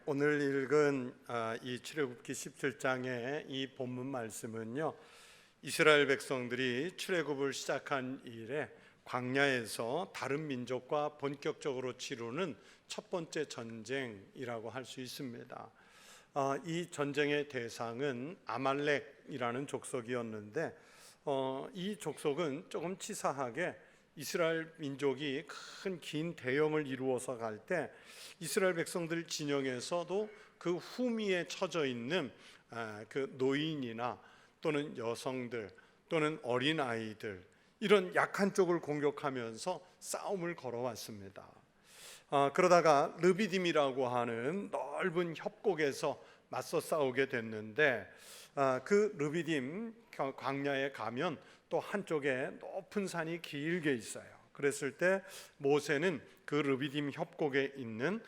오늘 읽은 이 출애굽기 17장의 이 본문 말씀은요, 이스라엘 백성들이 출애굽을 시작한 이래 광야에서 다른 민족과 본격적으로 치르는 첫 번째 전쟁이라고 할 수 있습니다. 이 전쟁의 대상은 아말렉이라는 족속이었는데 이 족속은 조금 치사하게 이스라엘 민족이 큰 긴 대영을 이루어서 갈 때 이스라엘 백성들 진영에서도 그 후미에 처져 있는 그 노인이나 또는 여성들 또는 어린아이들, 이런 약한 쪽을 공격하면서 싸움을 걸어왔습니다. 그러다가 르비딤이라고 하는 넓은 협곡에서 맞서 싸우게 됐는데 그 르비딤 광야에 가면 또 한쪽에 높은 산이 길게 있어요. 그랬을 때 모세는 그 르비딤 협곡에 있는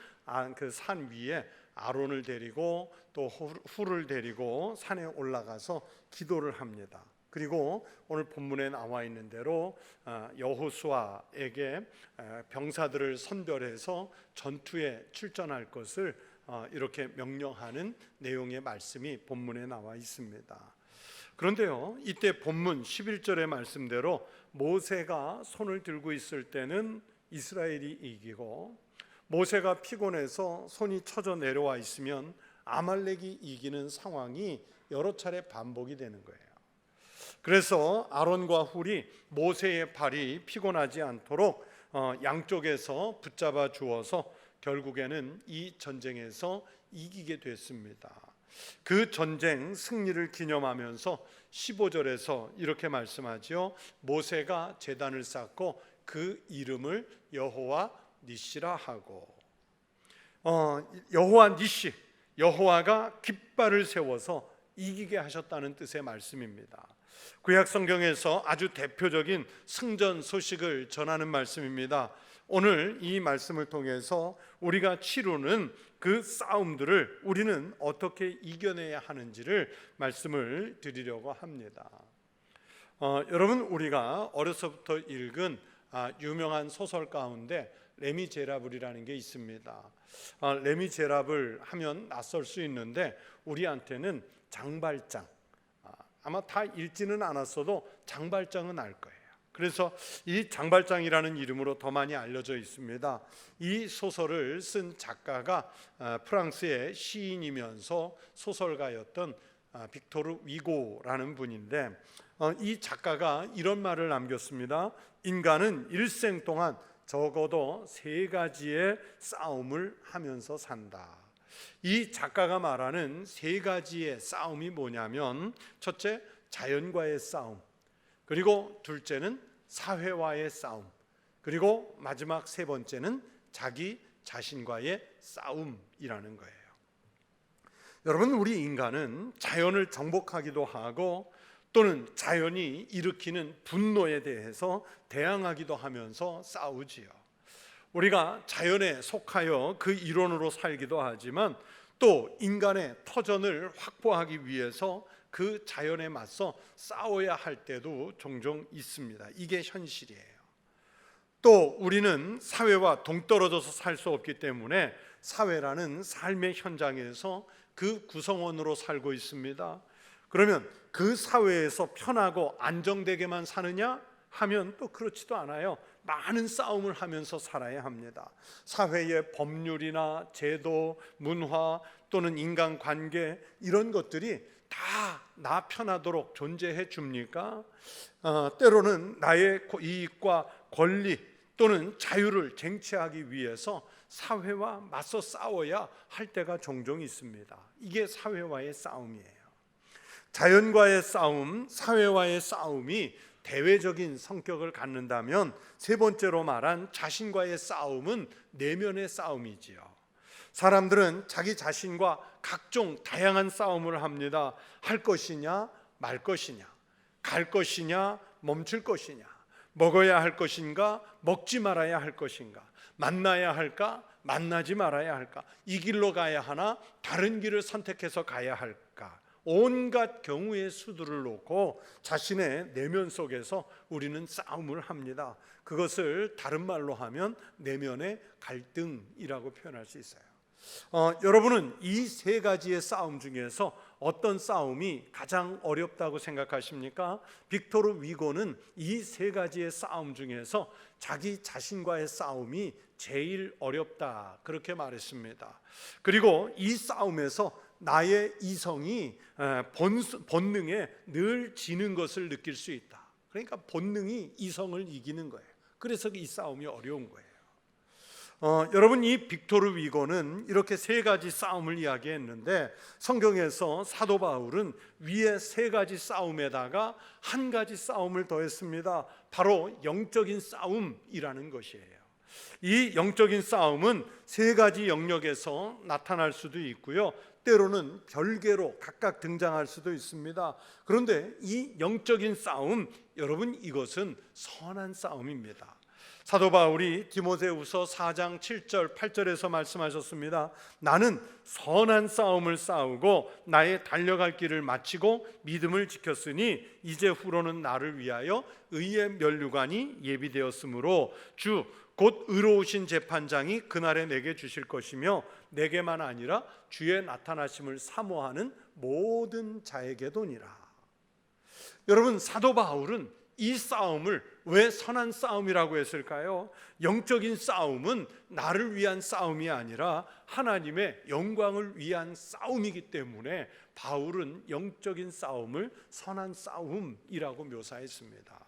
그 산 위에 아론을 데리고 또 훌을 데리고 산에 올라가서 기도를 합니다. 그리고 오늘 본문에 나와 있는 대로 여호수아에게 병사들을 선별해서 전투에 출전할 것을 이렇게 명령하는 내용의 말씀이 본문에 나와 있습니다. 그런데요, 이때 본문 11절의 말씀대로 모세가 손을 들고 있을 때는 이스라엘이 이기고, 모세가 피곤해서 손이 처져 내려와 있으면 아말렉이 이기는 상황이 여러 차례 반복이 되는 거예요. 그래서 아론과 훌이 모세의 발이 피곤하지 않도록 양쪽에서 붙잡아 주어서 결국에는 이 전쟁에서 이기게 됐습니다. 그 전쟁 승리를 기념하면서 15절에서 이렇게 말씀하죠. 모세가 제단을 쌓고 그 이름을 여호와 니시라 하고, 여호와 니시, 여호와가 깃발을 세워서 이기게 하셨다는 뜻의 말씀입니다. 구약 성경에서 아주 대표적인 승전 소식을 전하는 말씀입니다. 오늘 이 말씀을 통해서 우리가 치르는 그 싸움들을 우리는 어떻게 이겨내야 하는지를 말씀을 드리려고 합니다. 여러분, 우리가 어려서부터 읽은 유명한 소설 가운데 레미제라블이라는 게 있습니다. 레미제라블 하면 낯설 수 있는데 우리한테는 장발장, 아마 다 읽지는 않았어도 장발장은 알 거예요. 그래서 이 장발장이라는 이름으로 더 많이 알려져 있습니다. 이 소설을 쓴 작가가 프랑스의 시인이면서 소설가였던 빅토르 위고라는 분인데, 이 작가가 이런 말을 남겼습니다. 인간은 일생 동안 적어도 3가지의 싸움을 하면서 산다. 이 작가가 말하는 3가지의 싸움이 뭐냐면, 첫째, 자연과의 싸움, 그리고 둘째는 사회와의 싸움, 그리고 마지막 3번째는 자기 자신과의 싸움이라는 거예요. 여러분, 우리 인간은 자연을 정복하기도 하고 또는 자연이 일으키는 분노에 대해서 대항하기도 하면서 싸우지요. 우리가 자연에 속하여 그 일원으로 살기도 하지만 또 인간의 터전을 확보하기 위해서 그 자연에 맞서 싸워야 할 때도 종종 있습니다. 이게 현실이에요. 또 우리는 사회와 동떨어져서 살 수 없기 때문에 사회라는 삶의 현장에서 그 구성원으로 살고 있습니다. 그러면 그 사회에서 편하고 안정되게만 사느냐 하면 또 그렇지도 않아요. 많은 싸움을 하면서 살아야 합니다. 사회의 법률이나 제도, 문화 또는 인간관계, 이런 것들이 다 나 편하도록 존재해 줍니까? 때로는 나의 이익과 권리 또는 자유를 쟁취하기 위해서 사회와 맞서 싸워야 할 때가 종종 있습니다. 이게 사회와의 싸움이에요. 자연과의 싸움, 사회와의 싸움이 대외적인 성격을 갖는다면, 3번째로 말한 자신과의 싸움은 내면의 싸움이지요. 사람들은 자기 자신과 각종 다양한 싸움을 합니다. 할 것이냐 말 것이냐, 갈 것이냐 멈출 것이냐, 먹어야 할 것인가 먹지 말아야 할 것인가, 만나야 할까 만나지 말아야 할까, 이 길로 가야 하나 다른 길을 선택해서 가야 할까, 온갖 경우의 수들을 놓고 자신의 내면 속에서 우리는 싸움을 합니다. 그것을 다른 말로 하면 내면의 갈등이라고 표현할 수 있어요. 여러분은 이 세 가지의 싸움 중에서 어떤 싸움이 가장 어렵다고 생각하십니까? 빅토르 위고는 이 세 가지의 싸움 중에서 자기 자신과의 싸움이 제일 어렵다 그렇게 말했습니다. 그리고 이 싸움에서 나의 이성이 본능에 늘 지는 것을 느낄 수 있다. 그러니까 본능이 이성을 이기는 거예요. 그래서 이 싸움이 어려운 거예요. 여러분, 이 빅토르 위고는 이렇게 세 가지 싸움을 이야기했는데 성경에서 사도 바울은 위에 세 가지 싸움에다가 한 가지 싸움을 더했습니다. 바로 영적인 싸움이라는 것이에요. 이 영적인 싸움은 세 가지 영역에서 나타날 수도 있고요, 때로는 별개로 각각 등장할 수도 있습니다. 그런데 이 영적인 싸움, 여러분, 이것은 선한 싸움입니다. 사도 바울이 디모데후서 4장 7절 8절에서 말씀하셨습니다. 나는 선한 싸움을 싸우고 나의 달려갈 길을 마치고 믿음을 지켰으니 이제 후로는 나를 위하여 의의 면류관이 예비되었으므로 주 곧 의로우신 재판장이 그날에 내게 주실 것이며 내게만 아니라 주의 나타나심을 사모하는 모든 자에게도니라. 여러분, 사도 바울은 이 싸움을 왜 선한 싸움이라고 했을까요? 영적인 싸움은 나를 위한 싸움이 아니라 하나님의 영광을 위한 싸움이기 때문에 바울은 영적인 싸움을 선한 싸움이라고 묘사했습니다.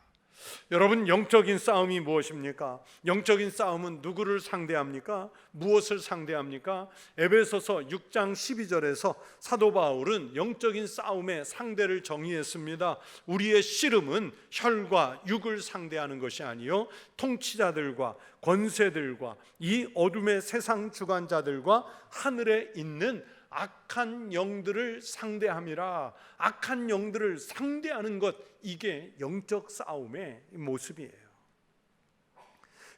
여러분, 영적인 싸움이 무엇입니까? 영적인 싸움은 누구를 상대합니까? 무엇을 상대합니까? 에베소서 6장 12절에서 사도 바울은 영적인 싸움의 상대를 정의했습니다. 우리의 씨름은 혈과 육을 상대하는 것이 아니요 통치자들과 권세들과 이 어둠의 세상 주관자들과 하늘에 있는 악한 영들을 상대함이라. 악한 영들을 상대하는 것, 이게 영적 싸움의 모습이에요.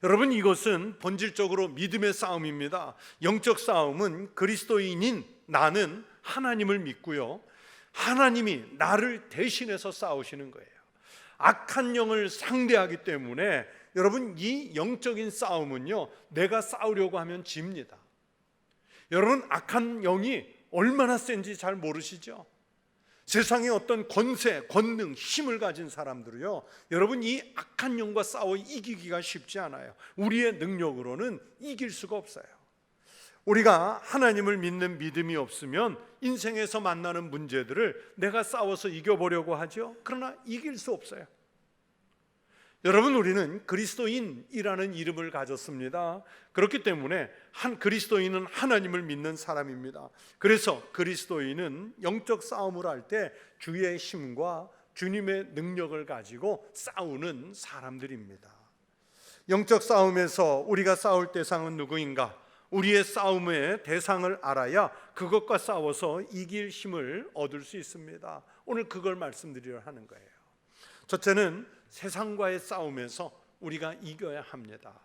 여러분, 이것은 본질적으로 믿음의 싸움입니다. 영적 싸움은 그리스도인인 나는 하나님을 믿고요, 하나님이 나를 대신해서 싸우시는 거예요. 악한 영을 상대하기 때문에 여러분, 이 영적인 싸움은요, 내가 싸우려고 하면 집니다. 여러분, 악한 영이 얼마나 센지 잘 모르시죠? 세상에 어떤 권세, 권능, 힘을 가진 사람들은요, 여러분, 이 악한 영과 싸워 이기기가 쉽지 않아요. 우리의 능력으로는 이길 수가 없어요. 우리가 하나님을 믿는 믿음이 없으면 인생에서 만나는 문제들을 내가 싸워서 이겨보려고 하죠. 그러나 이길 수 없어요. 여러분, 우리는 그리스도인이라는 이름을 가졌습니다. 그렇기 때문에 한 그리스도인은 하나님을 믿는 사람입니다. 그래서 그리스도인은 영적 싸움을 할 때 주의 힘과 주님의 능력을 가지고 싸우는 사람들입니다. 영적 싸움에서 우리가 싸울 대상은 누구인가? 우리의 싸움의 대상을 알아야 그것과 싸워서 이길 힘을 얻을 수 있습니다. 오늘 그걸 말씀드리려 하는 거예요. 첫째는 세상과의 싸움에서 우리가 이겨야 합니다.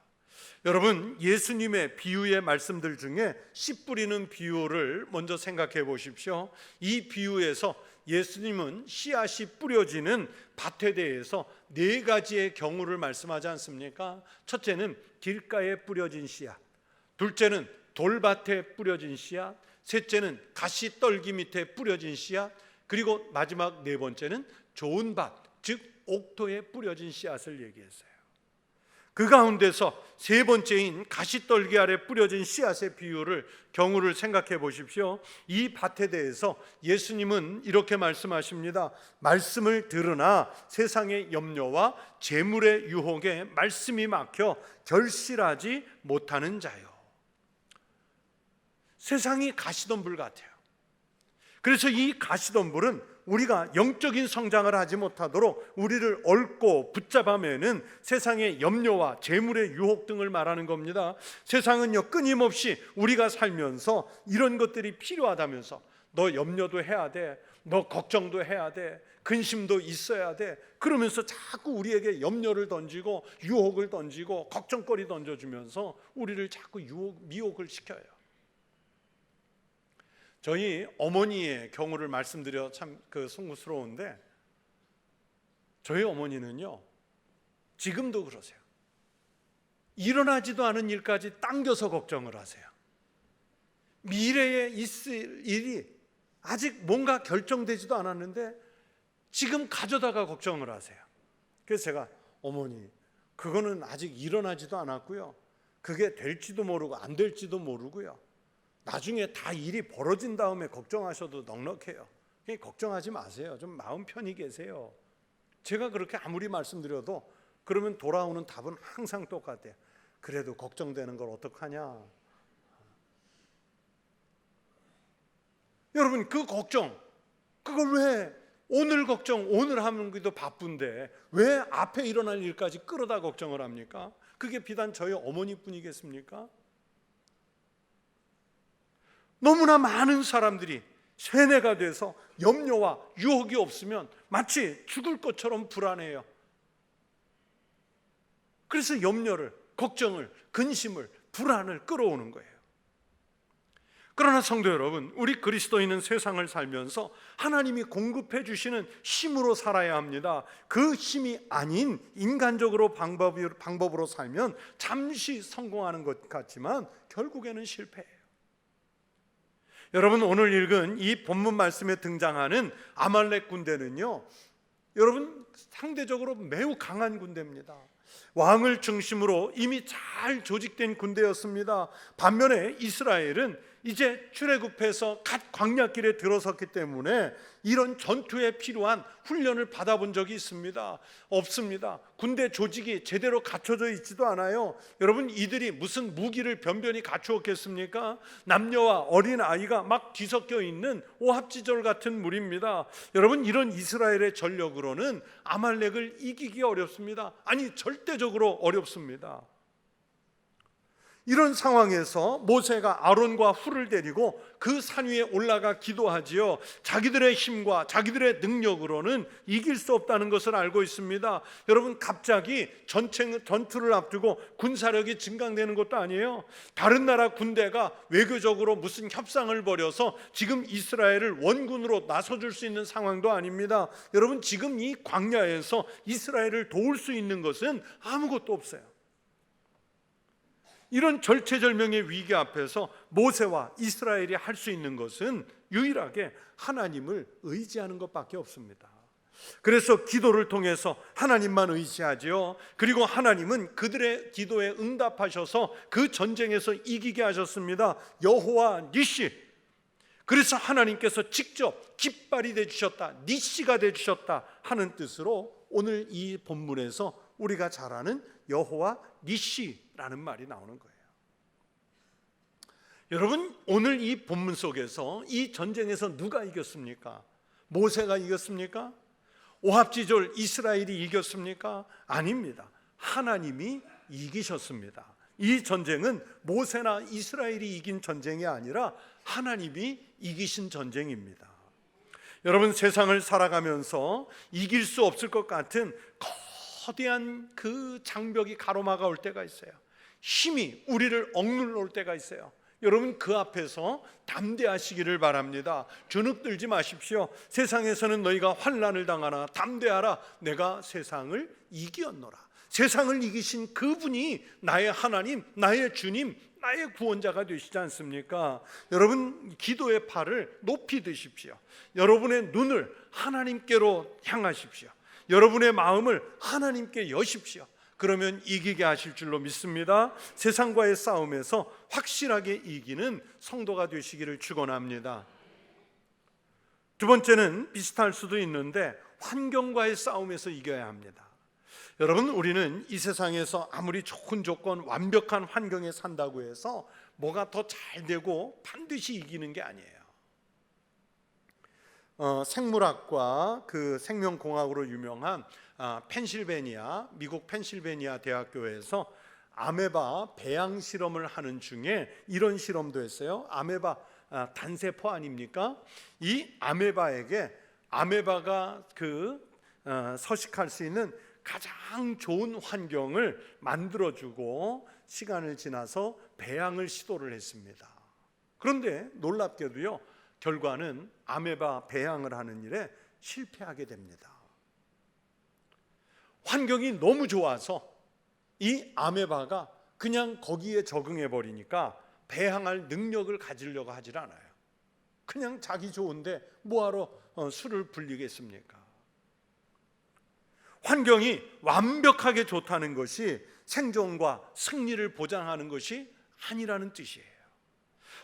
여러분, 예수님의 비유의 말씀들 중에 씨 뿌리는 비유를 먼저 생각해 보십시오. 이 비유에서 예수님은 씨앗이 뿌려지는 밭에 대해서 네 가지의 경우를 말씀하지 않습니까? 첫째는 길가에 뿌려진 씨앗, 둘째는 돌밭에 뿌려진 씨앗, 셋째는 가시떨기 밑에 뿌려진 씨앗, 그리고 마지막 네 번째는 좋은 밭, 즉 옥토에 뿌려진 씨앗을 얘기했어요. 그 가운데서 세 번째인 가시떨기 아래 뿌려진 씨앗의 경우를 생각해 보십시오. 이 밭에 대해서 예수님은 이렇게 말씀하십니다. 말씀을 들으나 세상의 염려와 재물의 유혹에 말씀이 막혀 결실하지 못하는 자요. 세상이 가시덤불 같아요. 그래서 이 가시덤불은 우리가 영적인 성장을 하지 못하도록 우리를 얽고 붙잡아매는 세상의 염려와 재물의 유혹 등을 말하는 겁니다. 세상은요, 끊임없이 우리가 살면서 이런 것들이 필요하다면서 너 염려도 해야 돼, 너 걱정도 해야 돼, 근심도 있어야 돼, 그러면서 자꾸 우리에게 염려를 던지고 유혹을 던지고 걱정거리 던져주면서 우리를 자꾸 미혹을 시켜요. 저희 어머니의 경우를 말씀드려 참 송구스러운데, 저희 어머니는요, 지금도 그러세요. 일어나지도 않은 일까지 당겨서 걱정을 하세요. 미래에 있을 일이 아직 뭔가 결정되지도 않았는데 지금 가져다가 걱정을 하세요. 그래서 제가 어머니, 그거는 아직 일어나지도 않았고요, 그게 될지도 모르고 안 될지도 모르고요, 나중에 다 일이 벌어진 다음에 걱정하셔도 넉넉해요. 걱정하지 마세요. 좀 마음 편히 계세요. 제가 그렇게 아무리 말씀드려도 그러면 돌아오는 답은 항상 똑같아요. 그래도 걱정되는 걸 어떡하냐. 여러분, 그 걱정, 그걸 왜 오늘 걱정, 오늘 하는 게도 바쁜데 왜 앞에 일어날 일까지 끌어다 걱정을 합니까? 그게 비단 저희 어머니뿐이겠습니까? 너무나 많은 사람들이 세뇌가 돼서 염려와 유혹이 없으면 마치 죽을 것처럼 불안해요. 그래서 염려를, 걱정을, 근심을, 불안을 끌어오는 거예요. 그러나 성도 여러분, 우리 그리스도인은 세상을 살면서 하나님이 공급해 주시는 힘으로 살아야 합니다. 그 힘이 아닌 인간적으로 방법으로 살면 잠시 성공하는 것 같지만 결국에는 실패해요. 여러분, 오늘 읽은 이 본문 말씀에 등장하는 아말렉 군대는요, 여러분, 상대적으로 매우 강한 군대입니다. 왕을 중심으로 이미 잘 조직된 군대였습니다. 반면에 이스라엘은 이제 출애굽해서 갓 광야길에 들어섰기 때문에 이런 전투에 필요한 훈련을 받아본 적이 있습니다? 없습니다. 군대 조직이 제대로 갖춰져 있지도 않아요. 여러분, 이들이 무슨 무기를 변변히 갖추었겠습니까? 남녀와 어린 아이가 막 뒤섞여 있는 오합지졸 같은 무리입니다. 여러분, 이런 이스라엘의 전력으로는 아말렉을 이기기 어렵습니다. 아니, 절대적으로 어렵습니다. 이런 상황에서 모세가 아론과 훌을 데리고 그 산 위에 올라가 기도하지요. 자기들의 힘과 자기들의 능력으로는 이길 수 없다는 것을 알고 있습니다. 여러분, 갑자기 전투를 앞두고 군사력이 증강되는 것도 아니에요. 다른 나라 군대가 외교적으로 무슨 협상을 벌여서 지금 이스라엘을 원군으로 나서줄 수 있는 상황도 아닙니다. 여러분, 지금 이 광야에서 이스라엘을 도울 수 있는 것은 아무것도 없어요. 이런 절체절명의 위기 앞에서 모세와 이스라엘이 할 수 있는 것은 유일하게 하나님을 의지하는 것밖에 없습니다. 그래서 기도를 통해서 하나님만 의지하지요. 그리고 하나님은 그들의 기도에 응답하셔서 그 전쟁에서 이기게 하셨습니다. 여호와 니시. 그래서 하나님께서 직접 깃발이 되주셨다, 니시가 되주셨다 하는 뜻으로 오늘 이 본문에서 우리가 잘 아는 여호와 니시라는 말이 나오는 거예요. 여러분, 오늘 이 본문 속에서 이 전쟁에서 누가 이겼습니까? 모세가 이겼습니까? 오합지졸 이스라엘이 이겼습니까? 아닙니다. 하나님이 이기셨습니다. 이 전쟁은 모세나 이스라엘이 이긴 전쟁이 아니라 하나님이 이기신 전쟁입니다. 여러분, 세상을 살아가면서 이길 수 없을 것 같은 거대한 그 장벽이 가로막아 올 때가 있어요. 힘이 우리를 억눌러 올 때가 있어요. 여러분, 그 앞에서 담대하시기를 바랍니다. 주눅들지 마십시오. 세상에서는 너희가 환난을 당하나 담대하라, 내가 세상을 이기었노라. 세상을 이기신 그분이 나의 하나님, 나의 주님, 나의 구원자가 되시지 않습니까? 여러분, 기도의 팔을 높이 드십시오. 여러분의 눈을 하나님께로 향하십시오. 여러분의 마음을 하나님께 여십시오. 그러면 이기게 하실 줄로 믿습니다. 세상과의 싸움에서 확실하게 이기는 성도가 되시기를 축원합니다. 두 번째는 비슷할 수도 있는데 환경과의 싸움에서 이겨야 합니다. 여러분, 우리는 이 세상에서 아무리 좋은 조건, 완벽한 환경에 산다고 해서 뭐가 더 잘 되고 반드시 이기는 게 아니에요. 생물학과 그 생명공학으로 유명한 펜실베니아, 미국 펜실베니아 대학교에서 아메바 배양 실험을 하는 중에 이런 실험도 했어요. 아메바 단세포 아닙니까? 이 아메바에게 아메바가 서식할 수 있는 가장 좋은 환경을 만들어주고 시간을 지나서 배양을 시도를 했습니다. 그런데 놀랍게도요, 결과는 아메바 배양을 하는 일에 실패하게 됩니다. 환경이 너무 좋아서 이 아메바가 그냥 거기에 적응해 버리니까 대항할 능력을 가지려고 하질 않아요. 그냥 자기 좋은데 뭐하러 수를 불리겠습니까? 환경이 완벽하게 좋다는 것이 생존과 승리를 보장하는 것이 아니라는 뜻이에요.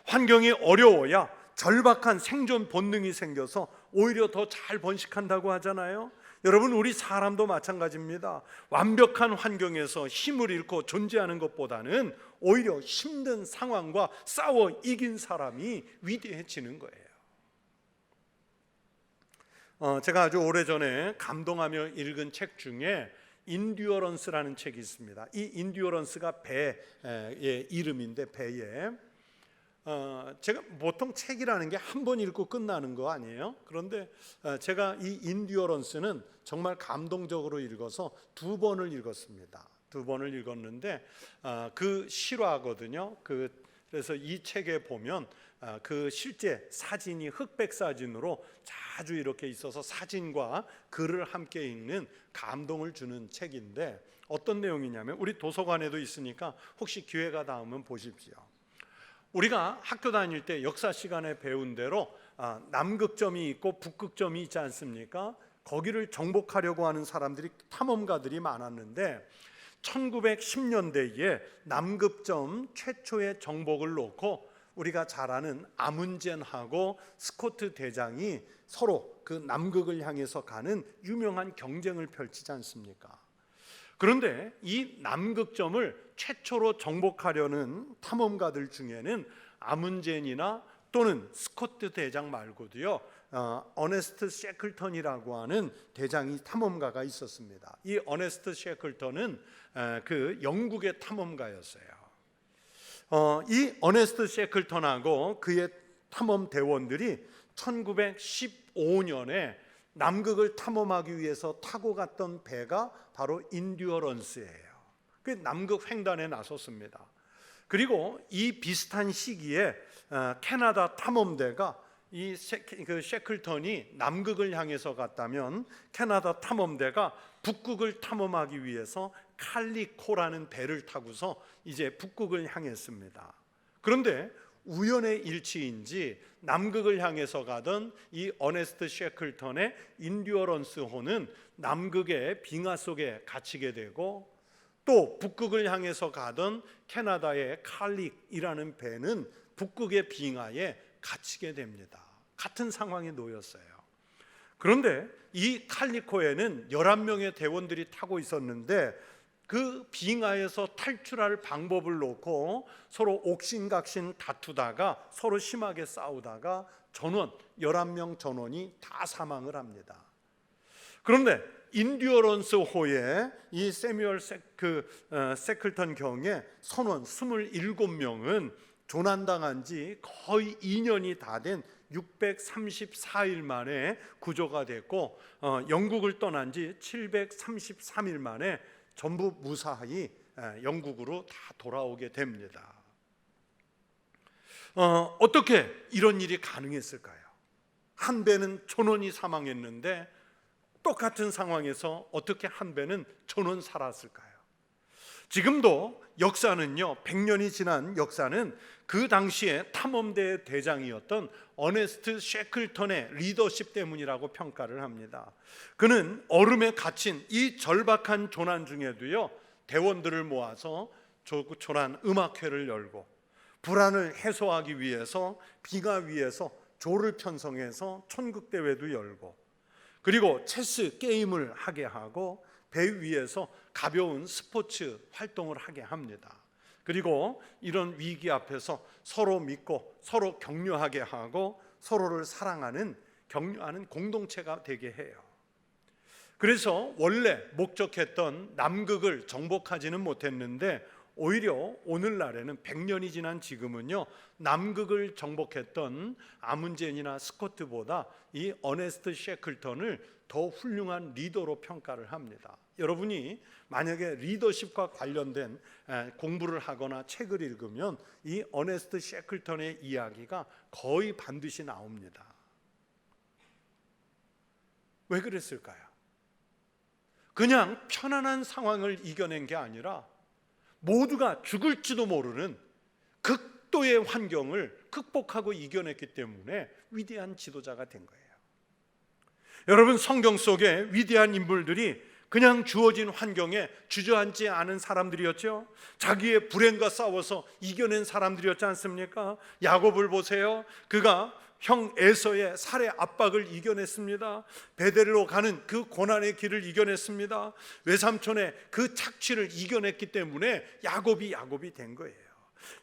환경이 어려워야 절박한 생존 본능이 생겨서 오히려 더 잘 번식한다고 하잖아요. 여러분, 우리 사람도 마찬가지입니다. 완벽한 환경에서 힘을 잃고 존재하는 것보다는 오히려 힘든 상황과 싸워 이긴 사람이 위대해지는 거예요. 제가 아주 오래전에 감동하며 읽은 책 중에 인듀어런스라는 책이 있습니다. 이 인듀어런스가 배의 이름인데, 배에 제가 보통 책이라는 게 한 번 읽고 끝나는 거 아니에요? 그런데 제가 이 인듀어런스는 정말 감동적으로 읽어서 2번을 읽었습니다. 2번을 읽었는데 그 실화거든요. 그래서 이 책에 보면 그 실제 사진이 흑백 사진으로 자주 이렇게 있어서 사진과 글을 함께 읽는 감동을 주는 책인데, 어떤 내용이냐면, 우리 도서관에도 있으니까 혹시 기회가 닿으면 보십시오. 우리가 학교 다닐 때 역사 시간에 배운 대로 남극점이 있고 북극점이 있지 않습니까? 거기를 정복하려고 하는 사람들이, 탐험가들이 많았는데 1910년대에 남극점 최초의 정복을 놓고 우리가 잘 아는 아문젠하고 스코트 대장이 서로 그 남극을 향해서 가는 유명한 경쟁을 펼치지 않습니까? 그런데 이 남극점을 최초로 정복하려는 탐험가들 중에는 아문젠이나 또는 스코트 대장 말고도요, 어네스트 셰클턴이라고 하는 대장이 탐험가가 있었습니다. 이 어네스트 셰클턴은 그 영국의 탐험가였어요. 이 어네스트 셰클턴하고 그의 탐험 대원들이 1915년에 남극을 탐험하기 위해서 타고 갔던 배가 바로 인듀어런스예요. 그 남극 횡단에 나섰습니다. 그리고 이 비슷한 시기에 캐나다 탐험대가 이 셰클턴이 남극을 향해서 갔다면 캐나다 탐험대가 북극을 탐험하기 위해서 칼리코라는 배를 타고서 이제 북극을 향했습니다. 그런데 우연의 일치인지 남극을 향해서 가던 이 어네스트 셰클턴의 인듀어런스호는 남극의 빙하 속에 갇히게 되고, 또 북극을 향해서 가던 캐나다의 칼릭이라는 배는 북극의 빙하에 갇히게 됩니다. 같은 상황에 놓였어요. 그런데 이 칼리코에는 11명의 대원들이 타고 있었는데 그 빙하에서 탈출할 방법을 놓고 서로 옥신각신 다투다가 서로 심하게 싸우다가 11명 전원이 다 사망을 합니다. 그런데 인듀어런스 호에 이 세뮤얼 세클턴 경의 선원 27명은 조난당한 지 거의 2년이 다 된 634일 만에 구조가 됐고, 영국을 떠난 지 733일 만에 전부 무사히 영국으로 다 돌아오게 됩니다. 어떻게 이런 일이 가능했을까요? 한 배는 전원이 사망했는데 똑같은 상황에서 어떻게 한 배는 전원 살았을까요? 지금도 역사는요, 100년이 지난 역사는 그 당시에 탐험대의 대장이었던 어네스트 셰클턴의 리더십 때문이라고 평가를 합니다. 그는 얼음에 갇힌 이 절박한 조난 중에도요, 대원들을 모아서 조난 음악회를 열고 불안을 해소하기 위해서 빙하 위에서 조를 편성해서 천국대회도 열고, 그리고 체스 게임을 하게 하고 배 위에서 가벼운 스포츠 활동을 하게 합니다. 그리고 이런 위기 앞에서 서로 믿고 서로 격려하게 하고 서로를 사랑하는, 격려하는 공동체가 되게 해요. 그래서 원래 목적했던 남극을 정복하지는 못했는데 오히려 오늘날에는 100년이 지난 지금은요, 남극을 정복했던 아문젠이나 스코트보다 이 어네스트 셰클턴을 더 훌륭한 리더로 평가를 합니다. 여러분이 만약에 리더십과 관련된 공부를 하거나 책을 읽으면 이 어네스트 셰클턴의 이야기가 거의 반드시 나옵니다. 왜 그랬을까요? 그냥 편안한 상황을 이겨낸 게 아니라 모두가 죽을지도 모르는 극도의 환경을 극복하고 이겨냈기 때문에 위대한 지도자가 된 거예요. 여러분, 성경 속에 위대한 인물들이 그냥 주어진 환경에 주저앉지 않은 사람들이었죠. 자기의 불행과 싸워서 이겨낸 사람들이었지 않습니까? 야곱을 보세요. 그가 형 에서의 살해 압박을 이겨냈습니다. 베델로 가는 그 고난의 길을 이겨냈습니다. 외삼촌의 그 착취를 이겨냈기 때문에 야곱이 된 거예요.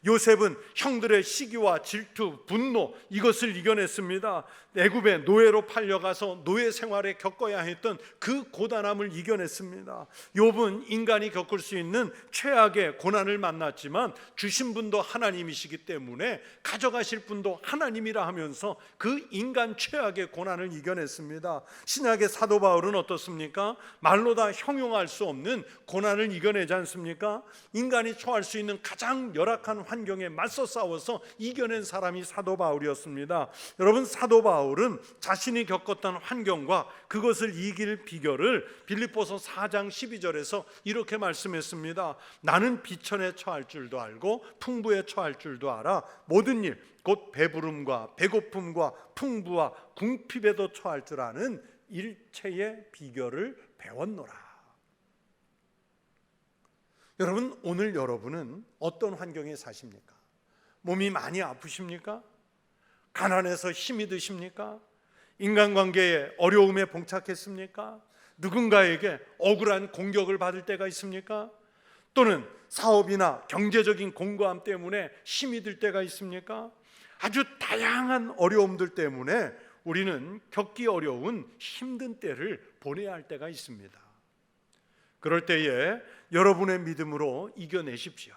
요셉은 형들의 시기와 질투, 분노, 이것을 이겨냈습니다. 애굽의 노예로 팔려가서 노예 생활에 겪어야 했던 그 고단함을 이겨냈습니다. 욥은 인간이 겪을 수 있는 최악의 고난을 만났지만 주신 분도 하나님이시기 때문에 가져가실 분도 하나님이라 하면서 그 인간 최악의 고난을 이겨냈습니다. 신약의 사도 바울은 어떻습니까? 말로 다 형용할 수 없는 고난을 이겨내지 않습니까? 인간이 처할 수 있는 가장 열악한 환경에 맞서 싸워서 이겨낸 사람이 사도 바울이었습니다. 여러분, 사도 바울은 자신이 겪었던 환경과 그것을 이길 비결을 빌립보서 4장 12절에서 이렇게 말씀했습니다. 나는 비천에 처할 줄도 알고 풍부에 처할 줄도 알아. 모든 일 곧 배부름과 배고픔과 풍부와 궁핍에도 처할 줄 아는 일체의 비결을 배웠노라. 여러분, 오늘 여러분은 어떤 환경에 사십니까? 몸이 많이 아프십니까? 가난해서 힘이 드십니까? 인간관계에 어려움에 봉착했습니까? 누군가에게 억울한 공격을 받을 때가 있습니까? 또는 사업이나 경제적인 공고함 때문에 힘이 들 때가 있습니까? 아주 다양한 어려움들 때문에 우리는 겪기 어려운 힘든 때를 보내야 할 때가 있습니다. 그럴 때에 여러분의 믿음으로 이겨내십시오.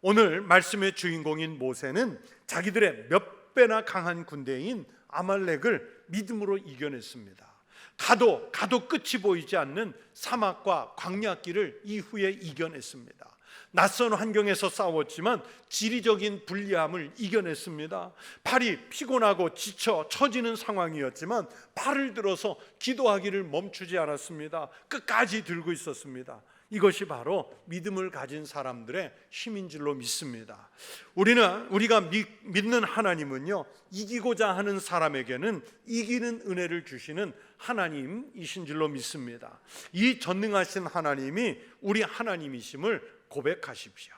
오늘 말씀의 주인공인 모세는 자기들의 몇 배나 강한 군대인 아말렉을 믿음으로 이겨냈습니다. 가도 끝이 보이지 않는 사막과 광야길을 이후에 이겨냈습니다. 낯선 환경에서 싸웠지만 지리적인 불리함을 이겨냈습니다. 팔이 피곤하고 지쳐 처지는 상황이었지만 팔을 들어서 기도하기를 멈추지 않았습니다. 끝까지 들고 있었습니다. 이것이 바로 믿음을 가진 사람들의 힘인 줄로 믿습니다. 우리가 믿는 하나님은요, 이기고자 하는 사람에게는 이기는 은혜를 주시는 하나님이신 줄로 믿습니다. 이 전능하신 하나님이 우리 하나님이심을 고백하십시오.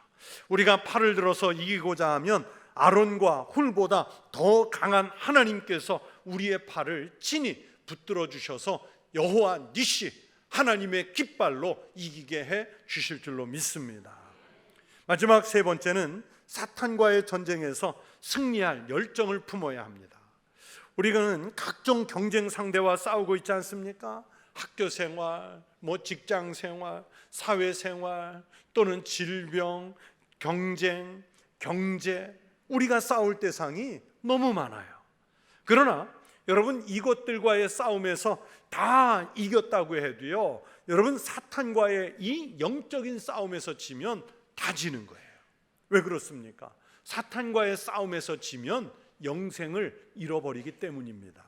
우리가 팔을 들어서 이기고자 하면 아론과 훌보다 더 강한 하나님께서 우리의 팔을 친히 붙들어 주셔서 여호와 니시 하나님의 깃발로 이기게 해 주실 줄로 믿습니다. 마지막 세 번째는 사탄과의 전쟁에서 승리할 열정을 품어야 합니다. 우리는 각종 경쟁 상대와 싸우고 있지 않습니까? 학교 생활, 직장 생활, 사회 생활, 또는 질병, 경쟁, 경제, 우리가 싸울 대상이 너무 많아요. 그러나 여러분, 이것들과의 싸움에서 다 이겼다고 해도요, 여러분, 사탄과의 이 영적인 싸움에서 지면 다 지는 거예요. 왜 그렇습니까? 사탄과의 싸움에서 지면 영생을 잃어버리기 때문입니다.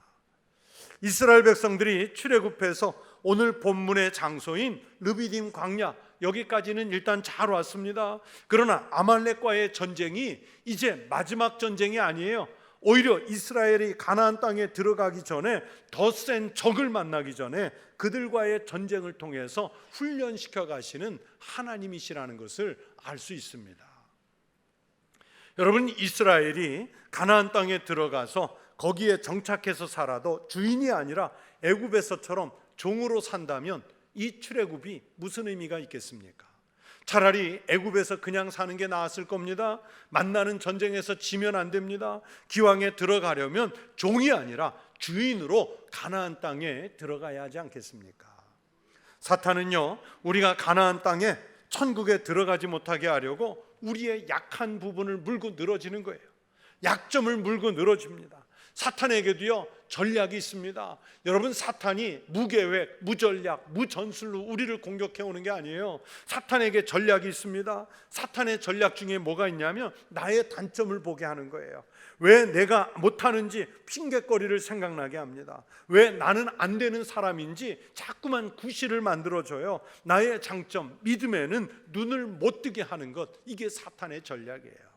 이스라엘 백성들이 출애굽해서 오늘 본문의 장소인 르비딤 광야, 여기까지는 일단 잘 왔습니다. 그러나 아말렉과의 전쟁이 이제 마지막 전쟁이 아니에요. 오히려 이스라엘이 가나안 땅에 들어가기 전에 더 센 적을 만나기 전에 그들과의 전쟁을 통해서 훈련시켜 가시는 하나님이시라는 것을 알 수 있습니다. 여러분, 이스라엘이 가나안 땅에 들어가서 거기에 정착해서 살아도 주인이 아니라 애굽에서처럼 종으로 산다면 이 출애굽이 무슨 의미가 있겠습니까? 차라리 애굽에서 그냥 사는 게 나았을 겁니다. 만나는 전쟁에서 지면 안 됩니다. 기왕에 들어가려면 종이 아니라 주인으로 가나안 땅에 들어가야 하지 않겠습니까? 사탄은요, 우리가 가나안 땅에 천국에 들어가지 못하게 하려고 우리의 약한 부분을 물고 늘어지는 거예요. 약점을 물고 늘어집니다. 사탄에게도요, 전략이 있습니다. 여러분, 사탄이 무계획, 무전략, 무전술로 우리를 공격해 오는 게 아니에요. 사탄에게 전략이 있습니다. 사탄의 전략 중에 뭐가 있냐면 나의 단점을 보게 하는 거예요. 왜 내가 못하는지 핑계거리를 생각나게 합니다. 왜 나는 안 되는 사람인지 자꾸만 구실을 만들어줘요. 나의 장점, 믿음에는 눈을 못 뜨게 하는 것, 이게 사탄의 전략이에요.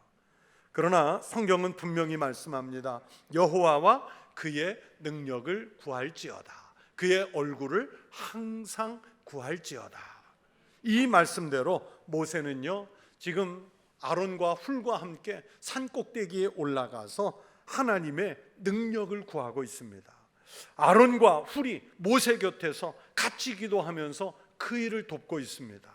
그러나 성경은 분명히 말씀합니다. 여호와와 그의 능력을 구할지어다. 그의 얼굴을 항상 구할지어다. 이 말씀대로 모세는요, 지금 아론과 훌과 함께 산 꼭대기에 올라가서 하나님의 능력을 구하고 있습니다. 아론과 훌이 모세 곁에서 같이 기도하면서 그 일을 돕고 있습니다.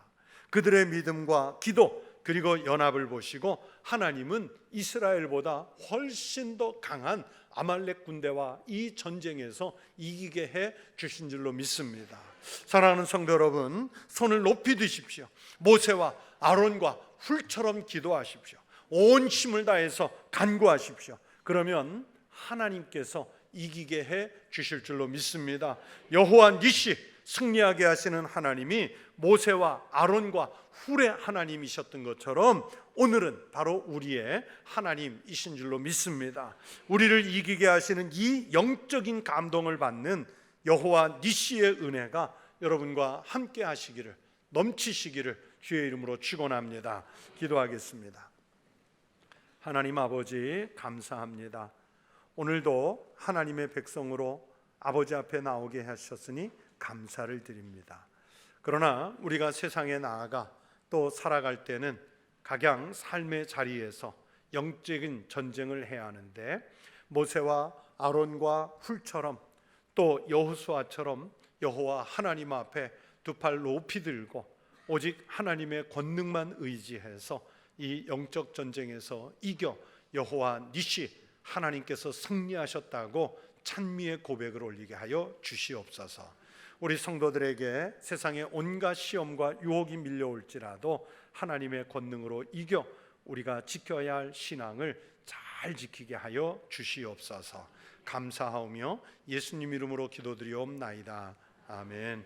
그들의 믿음과 기도 그리고 연합을 보시고 하나님은 이스라엘보다 훨씬 더 강한 아말렉 군대와 이 전쟁에서 이기게 해 주신 줄로 믿습니다. 사랑하는 성도 여러분, 손을 높이 드십시오. 모세와 아론과 훌처럼 기도하십시오. 온 힘을 다해서 간구하십시오. 그러면 하나님께서 이기게 해 주실 줄로 믿습니다. 여호와 니시, 승리하게 하시는 하나님이 모세와 아론과 훌의 하나님이셨던 것처럼 오늘은 바로 우리의 하나님이신 줄로 믿습니다. 우리를 이기게 하시는 이 영적인 감동을 받는 여호와 니시의 은혜가 여러분과 함께 하시기를, 넘치시기를 주의 이름으로 축원합니다. 기도하겠습니다. 하나님 아버지, 감사합니다. 오늘도 하나님의 백성으로 아버지 앞에 나오게 하셨으니 감사를 드립니다. 그러나 우리가 세상에 나아가 또 살아갈 때는 각양 삶의 자리에서 영적인 전쟁을 해야 하는데, 모세와 아론과 훌처럼 또 여호수아처럼 여호와 하나님 앞에 두 팔 높이 들고 오직 하나님의 권능만 의지해서 이 영적 전쟁에서 이겨 여호와 니시, 하나님께서 승리하셨다고 찬미의 고백을 올리게 하여 주시옵소서. 우리 성도들에게 세상의 온갖 시험과 유혹이 밀려올지라도 하나님의 권능으로 이겨 우리가 지켜야 할 신앙을 잘 지키게 하여 주시옵소서. 감사하오며 예수님 이름으로 기도드리옵나이다. 아멘.